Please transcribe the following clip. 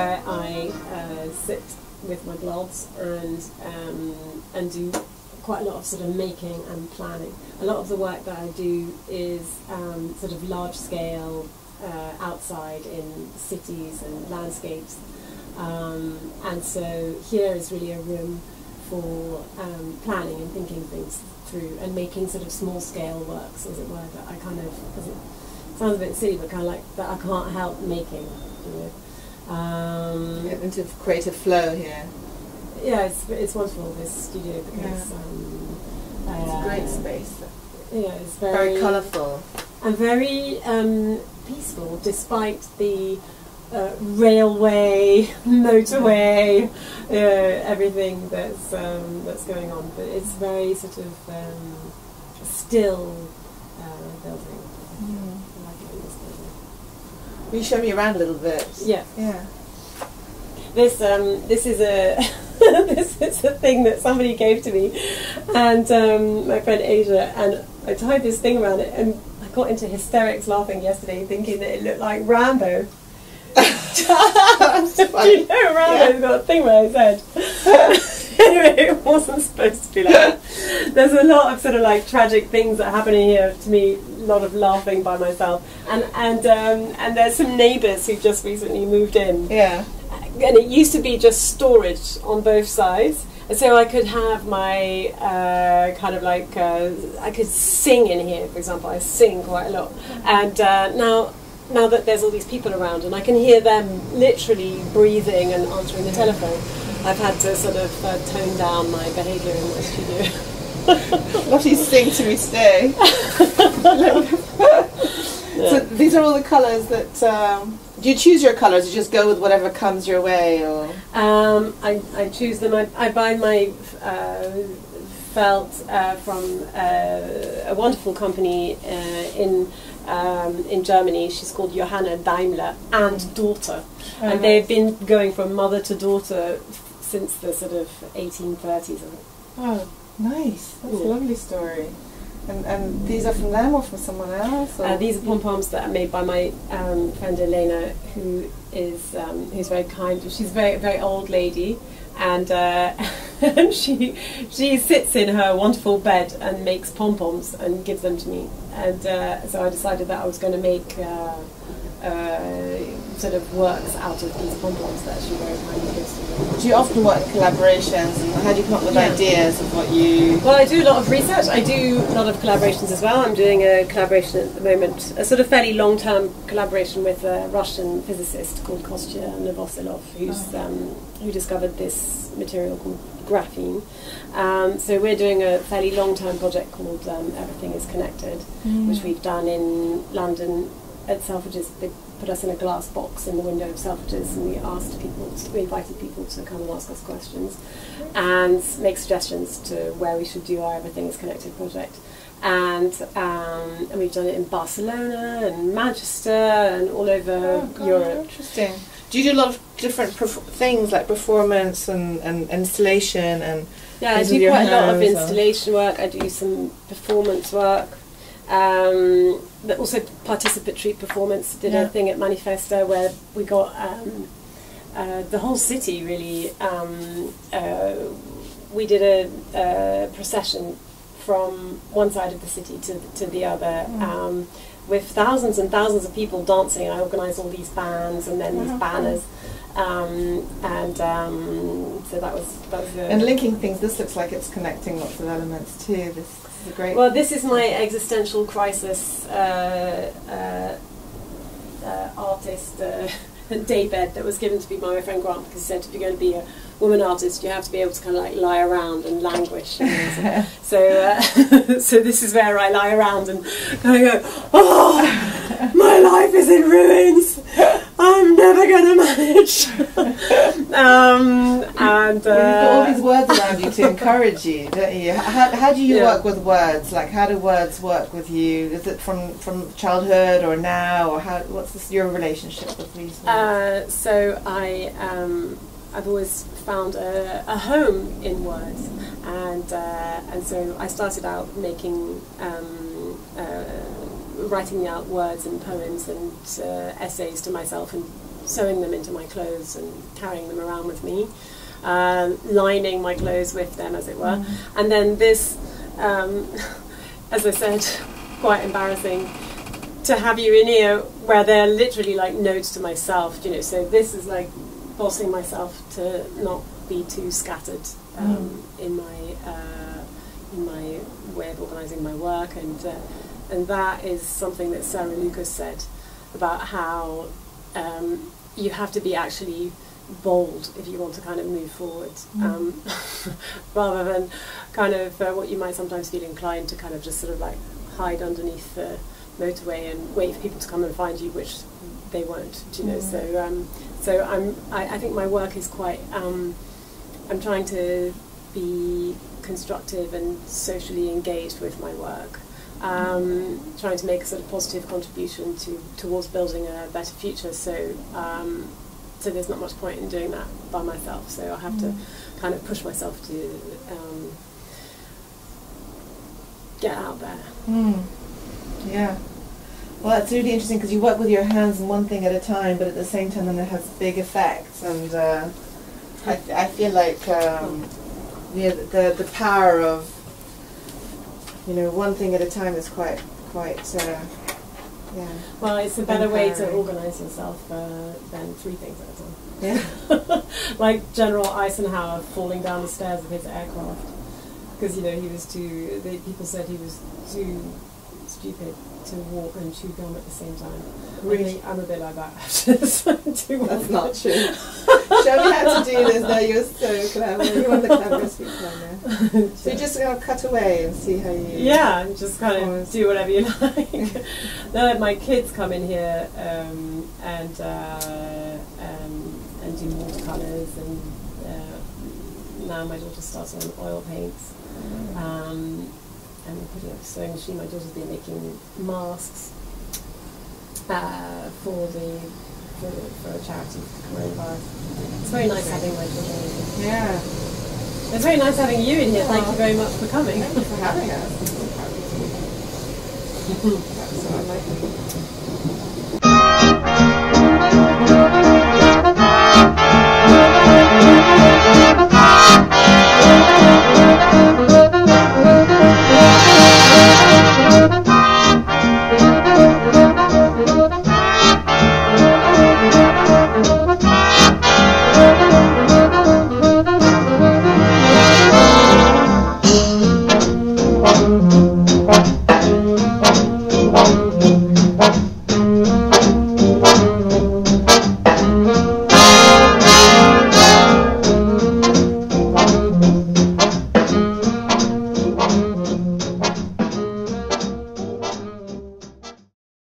where I sit with my blobs and do quite a lot of sort of making and planning. A lot of the work that I do is sort of large scale outside in cities and landscapes, and so here is really a room for planning and thinking things through and making sort of small scale works, as it were, that I kind of, as it sounds a bit silly, but kind of like that I can't help making, you know. Get into creative flow here. Yeah, it's wonderful, this studio, because it's a great space. Yeah, it's very colourful and very peaceful, despite the railway, motorway, everything that's going on. But it's very sort of still building. I like it in this building. Will you show me around a little bit? Yeah. Yeah. This is a this is a thing that somebody gave to me, and my friend Asia, and I tied this thing around it, and I got into hysterics laughing yesterday, thinking that it looked like Rambo. You know, Rambo's got a thing where his head. Anyway, it wasn't supposed to be like that. There's a lot of sort of like tragic things that happen in here to me. A lot of laughing by myself, and there's some neighbours who just recently moved in. Yeah. And it used to be just storage on both sides, and so I could have my kind of like I could sing in here, for example. I sing quite a lot, and now that there's all these people around and I can hear them literally breathing and answering the telephone, I've had to sort of tone down my behaviour in my studio. What do you sing to me today? So these are all the colours that. Do you choose your colours? You just go with whatever comes your way, or? I choose them. I buy my felt from a wonderful company in Germany. She's called Johanna Daimler and Daughter, and they've been going from mother to daughter since the sort of 1830s. Oh, nice! That's a lovely story. And these are from them or from someone else? Or? These are pom-poms that are made by my friend Elena, who is who's very kind. She's a very, very old lady, and she sits in her wonderful bed and makes pom-poms and gives them to me. And so I decided that I was going to make sort of works out of these pom-poms that she very kindly gives to me. Do you often work in collaborations, and how do you come up with ideas of what you... Well, I do a lot of research. I do a lot of collaborations as well. I'm doing a collaboration at the moment, a sort of fairly long-term collaboration with a Russian physicist called Kostya Novoselov, who discovered this material called graphene. So we're doing a fairly long-term project called Everything is Connected, which we've done in London at Selfridges. They put us in a glass box in the window of Selfridges, and we invited people to come and ask us questions and make suggestions to where we should do our Everything is Connected project. And we've done it in Barcelona and Manchester and all over Europe. Interesting. Do you do a lot of different things like performance and installation and? Yeah, I do quite a lot of installation work. I do some performance work. But also participatory performance. Did a thing at Manifesta where we got the whole city really. We did a procession from one side of the city to the other, with thousands and thousands of people dancing. I organised all these bands and then these banners, so that was. And linking things. This looks like it's connecting lots of elements too. This. Great. Well, this is my existential crisis artist daybed that was given to me by my friend Grant, because he said if you're going to be a woman artist, you have to be able to kind of like lie around and languish. So this is where I lie around and kind of go, oh, my life is in ruins. I'm never going to manage. Well, you've got all these words around you to encourage you, don't you? How do you work with words? Like, how do words work with you? Is it from childhood or now, or what's your relationship with these words? So I've always found a home in words, and so I started out making writing out words and poems and essays to myself and sewing them into my clothes and carrying them around with me, lining my clothes with them, as it were. And then this, as I said, quite embarrassing to have you in here, where they're literally like notes to myself, you know. So this is like bossing myself to not be too scattered in my way of organising my work, and that is something that Sarah Lucas said about how you have to be actually bold if you want to kind of move forward, rather than kind of what you might sometimes feel inclined to kind of just sort of like hide underneath the motorway and wait for people to come and find you, which they won't, you know. So I think my work is quite I'm trying to be constructive and socially engaged with my work, trying to make a sort of positive contribution towards building a better future. So so there's not much point in doing that by myself. So I have to kind of push myself to get out there. Yeah. Well, that's really interesting, because you work with your hands and one thing at a time, but at the same time then it has big effects. And I feel like the power of, you know, one thing at a time is quite yeah. Well, it's a better way to organise yourself than 3 things at a time. Yeah. Like General Eisenhower falling down the stairs of his aircraft, because, you know, he was too. People said he was too stupid to walk and chew gum at the same time. Really, I'm a bit like that. That's not true. Show me how to do this. No, you're so clever. You're one of the cleverest people I know. So you just cut away and see how you... Yeah, just kind of do whatever you like. My kids come in here and do watercolours, and now my daughter starts on oil paints. And we're putting up a sewing machine. My daughter's been making masks for a charity for coronavirus. It's very nice having my children. Yeah. It's very nice having you in here. Thank you very much for coming. Thank you for having us. That's so I like it.